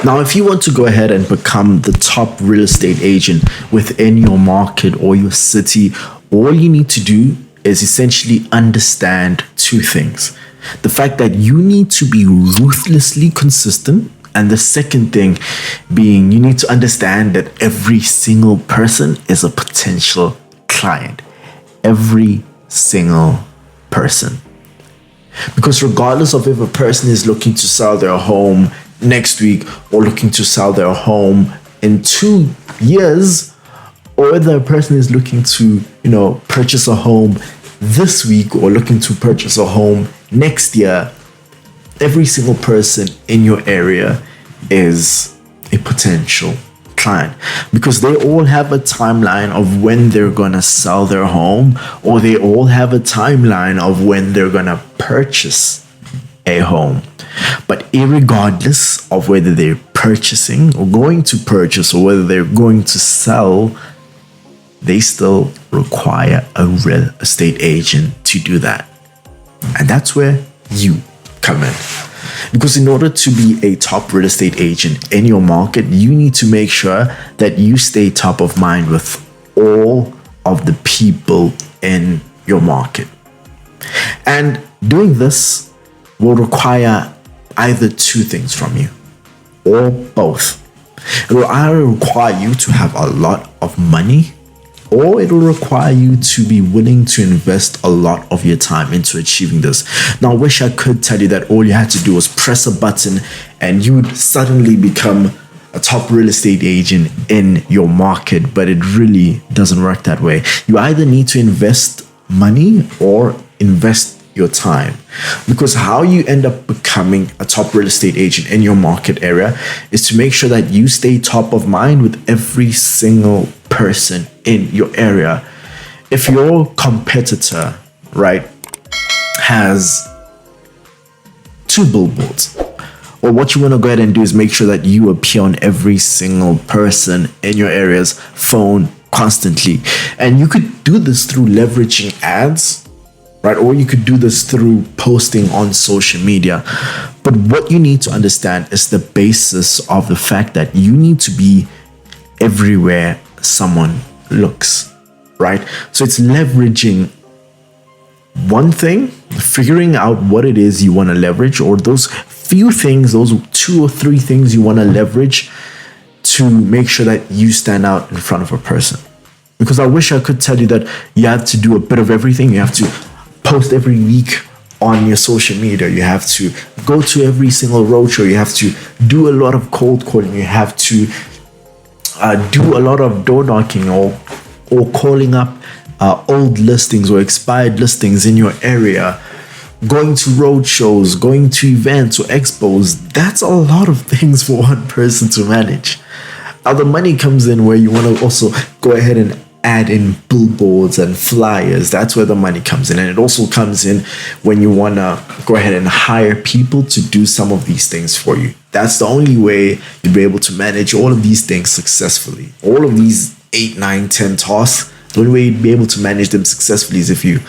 Now, if you want to go ahead and become the top real estate agent within your market or your city, all you need to do is essentially understand two things. The fact that you need to be ruthlessly consistent, and the second thing being you need to understand that every single person is a potential client. Every single person. Because regardless of if a person is looking to sell their home next week or looking to sell their home in 2 years, or whether a person is looking to, purchase a home this week or looking to purchase a home next year, every single person in your area is a potential client, because they all have a timeline of when they're gonna sell their home, or they all have a timeline of when they're gonna purchase a home. But irregardless of whether they're purchasing or going to purchase or whether they're going to sell, they still require a real estate agent to do that. And that's where you come in. Because in order to be a top real estate agent in your market, you need to make sure that you stay top of mind with all of the people in your market. And doing this will require either two things from you or both. It will either require you to have a lot of money, or it will require you to be willing to invest a lot of your time into achieving this. Now, I wish I could tell you that all you had to do was press a button and you would suddenly become a top real estate agent in your market, but it really doesn't work that way. You either need to invest money or invest your time. Because how you end up becoming a top real estate agent in your market area is to make sure that you stay top of mind with every single person in your area. If your competitor, right, has 2 billboards, or what you want to go ahead and do is make sure that you appear on every single person in your area's phone constantly. And you could do this through leveraging ads, right? Or you could do this through posting on social media. But what you need to understand is the basis of the fact that you need to be everywhere someone looks, right? So it's leveraging one thing, figuring out what it is you want to leverage, or those few things, those 2 or 3 things you want to leverage to make sure that you stand out in front of a person. Because I wish I could tell you that you have to do a bit of everything. You have to post every week on your social media. You have to go to every single roadshow. You have to do a lot of cold calling. You have to do a lot of door knocking or calling up old listings or expired listings in your area, going to road shows, going to events or expos. That's a lot of things for one person to manage. Now the money comes in where you want to also go ahead and add in billboards and flyers. That's where the money comes in. And it also comes in when you want to go ahead and hire people to do some of these things for you. That's the only way you'll be able to manage all of these things successfully. All of these 8, 9, 10 tasks, the only way you'd be able to manage them successfully is if you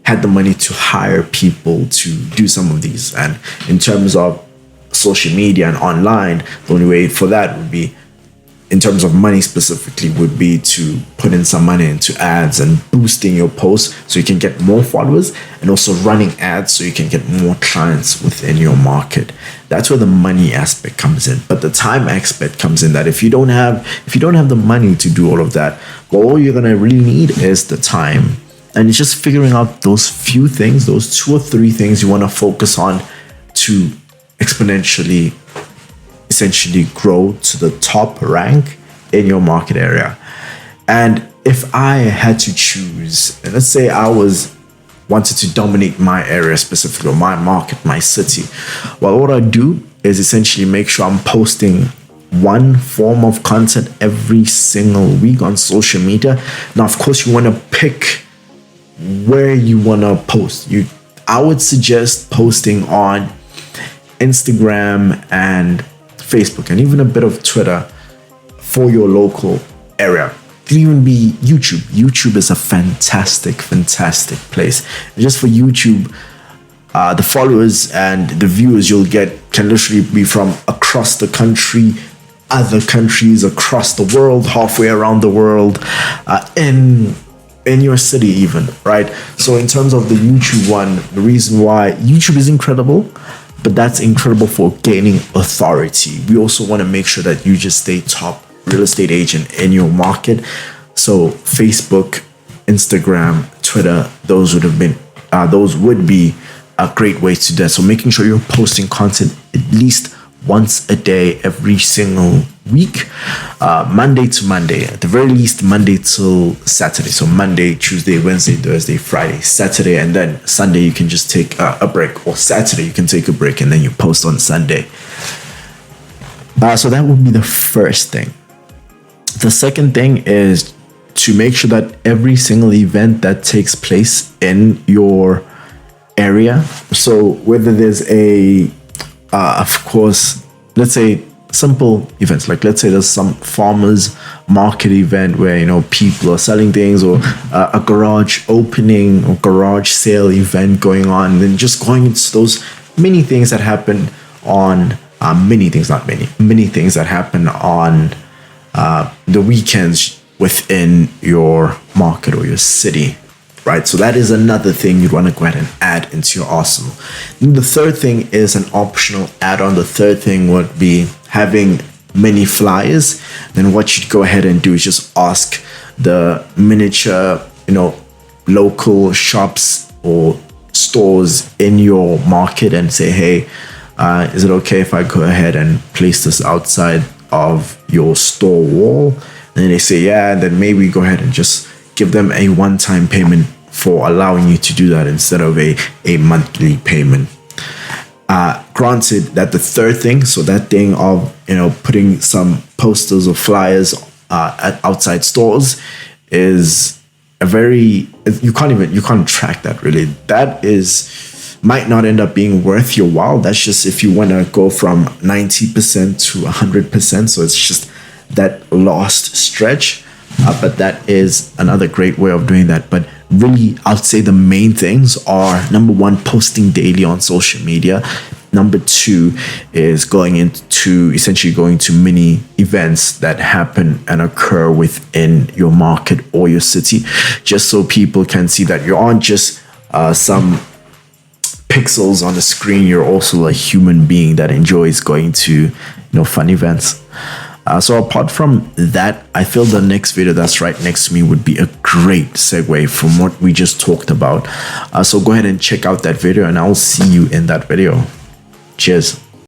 had the money to hire people to do some of these. And in terms of social media and online, the only way for that would be, in terms of money specifically, would be to put in some money into ads and boosting your posts so you can get more followers, and also running ads so you can get more clients within your market. That's where the money aspect comes in. But the time aspect comes in that if you don't have the money to do all of that, well, all you're gonna really need is the time. And it's just figuring out those few things, those 2 or 3 things you want to focus on to exponentially essentially grow to the top rank in your market area. And if I had to choose, and let's say I wanted to dominate my area specifically, or my market, my city, well, what I do is essentially make sure I'm posting one form of content every single week on social media. Now, of course, you want to pick where you want to post. I would suggest posting on Instagram and Facebook, and even a bit of Twitter for your local area. It can even be YouTube. YouTube is a fantastic place. And just for YouTube, the followers and the viewers you'll get can literally be from across the country, other countries, across the world, halfway around the world, in your city even, right? So in terms of the YouTube one, the reason why YouTube is incredible, but that's incredible for gaining authority. We also want to make sure that you just stay top real estate agent in your market. So Facebook, Instagram, Twitter, those would be a great way to do that. So making sure you're posting content at least once a day, every single week, Monday to Monday, at the very least Monday till Saturday. So Monday, Tuesday, Wednesday, Thursday, Friday, Saturday, and then Sunday you can just take a break, or Saturday you can take a break and then you post on Sunday. So that would be the first thing. The second thing is to make sure that every single event that takes place in your area, so whether there's of course, let's say simple events, like let's say there's some farmers market event where people are selling things, or a garage opening or garage sale event going on, and then just going into those many things that happen on many things that happen on the weekends within your market or your city, right? So that is another thing you'd want to go ahead and add into your arsenal. And the third thing is an optional add-on. The third thing would be having mini flyers. Then what you'd go ahead and do is just ask the miniature, local shops or stores in your market and say, hey, is it okay if I go ahead and place this outside of your store wall? And then they say, yeah, and then maybe go ahead and just give them a one-time payment for allowing you to do that instead of a monthly payment. Granted that the third thing, so that thing of putting some posters or flyers at outside stores, is a very, you can't track that really. That might not end up being worth your while. That's just if you want to go from 90% to 100%. So it's just that last stretch. But that is another great way of doing that. But really, I'd say the main things are, number one, posting daily on social media. Number two is essentially going to mini events that happen and occur within your market or your city, just so people can see that you aren't just some pixels on the screen. You're also a human being that enjoys going to fun events. So apart from that, I feel the next video that's right next to me would be a great segue from what we just talked about. So go ahead and check out that video, and I'll see you in that video. Cheers.